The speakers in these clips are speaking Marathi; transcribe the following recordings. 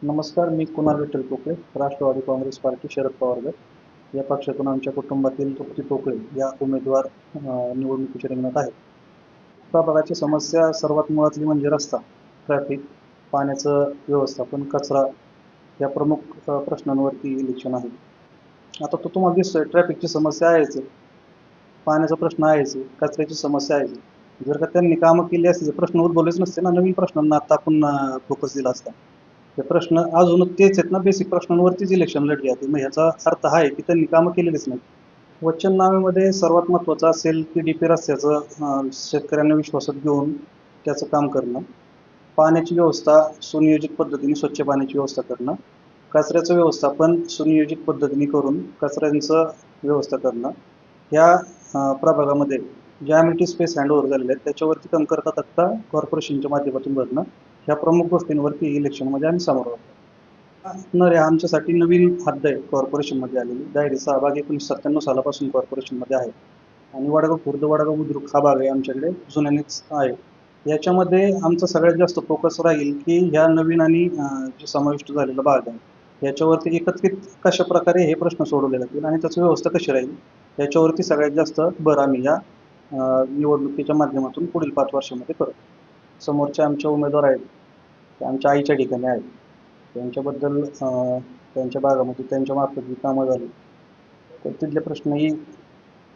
नमस्कार, मी कुणाल विठ्ठल पोकळे, राष्ट्रवादी काँग्रेस पार्टी, शरद पवार गट या पक्षातून आमच्या कुटुंबातील तृप्ती पोकळे या उमेदवार निवडणुकीच्या रिंगणात आहेत. प्रभागाची समस्या सर्वात मुळातली म्हणजे रस्ता, ट्रॅफिक, पाण्याचं व्यवस्थापन, कचरा या प्रमुख प्रश्नांवरती इलेक्शन आहे. आता तो तुम्हाला दिसतोय, ट्रॅफिकची समस्या आहेच, पाण्याचा प्रश्न आहेच, कचऱ्याची समस्या आहे. जर का त्यांनी कामं केली असती, प्रश्न उद्भवलेच नसते ना, नवीन प्रश्नांना आता आपण फोकस दिला असता. हे प्रश्न अजून तेच आहेत ना, बेसिक प्रश्नांवरतीच इलेक्शन लढली जाते. मग ह्याचा अर्थ हा आहे की त्यांनी कामं केलेलीच नाही. वचननाम्यामध्ये सर्वात महत्त्वाचं असेल की डीपी रस्त्याचं शेतकऱ्यांना विश्वासात घेऊन त्याचं काम करणं, पाण्याची व्यवस्था सुनियोजित पद्धतीने स्वच्छ पाण्याची व्यवस्था करणं, कचऱ्याचं व्यवस्थापन सुनियोजित पद्धतीने करून कचऱ्यांचं व्यवस्था करणं, ह्या प्रभागामध्ये ज्या ॲम्युनिटी स्पेस हँडओव्हर झालेल्या आहेत त्याच्यावरती कमतरता तक्ता कॉर्पोरेशनच्या माध्यमातून भरणं, ह्या प्रमुख गोष्टींवरती इलेक्शनमध्ये आम्ही समोर आहोत. रे आमच्यासाठी नवीन हद्द आहे कॉर्पोरेशनमध्ये आलेली. दायरी सहभाग 1997 सालापासून कॉर्पोरेशनमध्ये आहे आणि वडगाव खुर्द, वडगाव बुद्रुक हा भाग आहे आमच्याकडे जुन्यानेच आहे. याच्यामध्ये आमचा सगळ्यात जास्त फोकस राहील की ह्या नवीन आणि जे समाविष्ट झालेला भाग आहे याच्यावरती एकत्रित कशा प्रकारे हे प्रश्न सोडवले जातील आणि त्याची व्यवस्था कशी राहील याच्यावरती सगळ्यात जास्त भर आम्ही या निवडणुकीच्या माध्यमातून पुढील 5 वर्षामध्ये करू. समोरचे आमचे उमेदवार आहेत ते आमच्या आईच्या ठिकाणी आहेत. त्यांच्याबद्दल त्यांच्या भागामध्ये त्यांच्या मार्फत जी कामं झाली तर तिथले प्रश्नही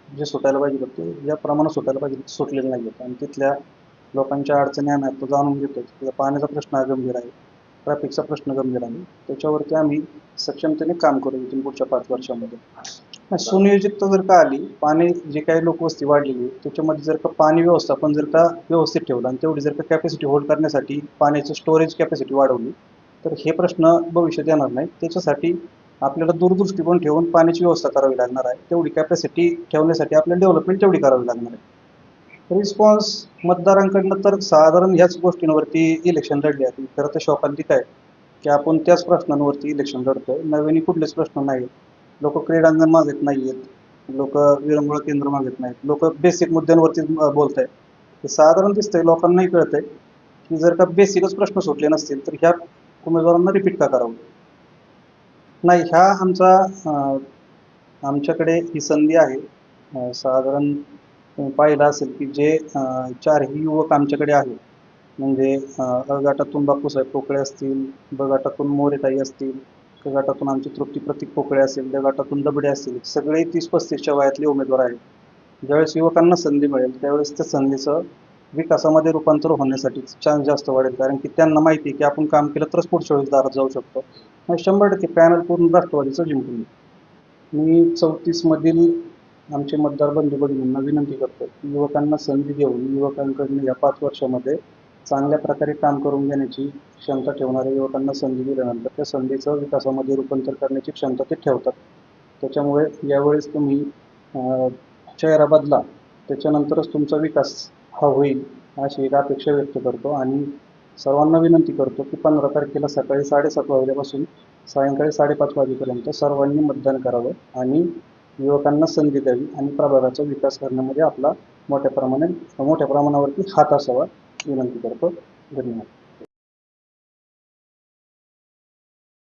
जे सुटायला पाहिजे होते ज्या प्रमाणात सुटायला पाहिजे ते सुटलेले नाही आहेत आणि तिथल्या लोकांच्या अडचणी आम्ही आता जाणून घेतो. तिथला पाण्याचा प्रश्न हा गंभीर आहे, ट्रॅफिकचा प्रश्न गंभीर आहे. त्याच्यावरती आम्ही सक्षमतेने काम करू इथून पुढच्या 5 वर्षामध्ये. सुनियोजितता जर का आली, पाणी जे काही लोकवस्ती वाढलेली आहे त्याच्यामध्ये जर का पाणी व्यवस्थापन जर का व्यवस्थित ठेवलं आणि तेवढी जर का कॅपॅसिटी होल्ड करण्यासाठी पाण्याची स्टोरेज कॅपॅसिटी वाढवली तर हे प्रश्न भविष्यात येणार नाही. त्याच्यासाठी आपल्याला दूरदृष्टिकोन ठेवून पाण्याची व्यवस्था करावी लागणार आहे. तेवढी कॅपॅसिटी ठेवण्यासाठी आपल्याला डेव्हलपमेंट तेवढी करावी लागणार आहे. रिस्पॉन्स मतदारांकडनं तर साधारण ह्याच गोष्टींवरती इलेक्शन लढली जाते. खरं तर शोकांतिक आहे की आपण त्याच प्रश्नांवरती इलेक्शन लढतोय. नवीन कुठलेच प्रश्न नाही. लोक क्रीडांगण मागत नाहीयेत, लोक विरंगुळा केंद्र मागत नाहीत, लोक बेसिक मुद्द्यांवरती बोलत आहेत. हे साधारण दिसतंय, लोकांनाही कळतंय की जर का बेसिकच प्रश्न सुटले नसतील तर ह्या उमेदवारांना रिपीट का करावं. नाही, ह्या आमच्याकडे ही संधी आहे. साधारण तुम्ही पाहिलं असेल की जे 4ही युवक आमच्याकडे आहेत म्हणजे अ गटातून बापूसाहेब पोकळे असतील, ब गटातून मोरेताई असतील, क गटातून आमची तृप्ती प्रतीक पोकळे असेल, ड गटातून दबडे असतील, सगळे 30-35च्या वयातले उमेदवार आहेत. ज्यावेळेस युवकांना संधी मिळेल त्यावेळेस त्या संधीचं विकासामध्ये रूपांतर होण्यासाठी चान्स जास्त वाढेल. कारण की त्यांना माहिती आहे की आपण काम केलं तरच पुढच्या वेळेस दारात जाऊ शकतो. मग 100% पॅनल पूर्ण राष्ट्रवादीचं जिंकून येईल. मी 34 मधील आमचे मतदार बंधू भगिनींना विनंती करतो की युवकांना संधी देऊन युवकांकडून या 5 वर्षामध्ये चांगल्या प्रकारे काम करून घेण्याची क्षमता ठेवणाऱ्या युवकांना संधी दिल्यानंतर त्या संधीचं विकासामध्ये रूपांतर करण्याची क्षमता ते ठेवतात. त्याच्यामुळे यावेळेस तुम्ही चेहरा बदला, त्याच्यानंतरच तुमचा विकास हा होईल अशी एक अपेक्षा व्यक्त करतो आणि सर्वांना विनंती करतो की 15 तारखेला सकाळी 7:30 वाजल्यापासून सायंकाळी 5:30 वाजेपर्यंत सर्वांनी मतदान करावं आणि युवकांना संधी द्यावी आणि प्रभागाचा विकास करण्यामध्ये आपला मोठ्या प्रमाणावरती हात असावा विनंती करतो. धन्यवाद.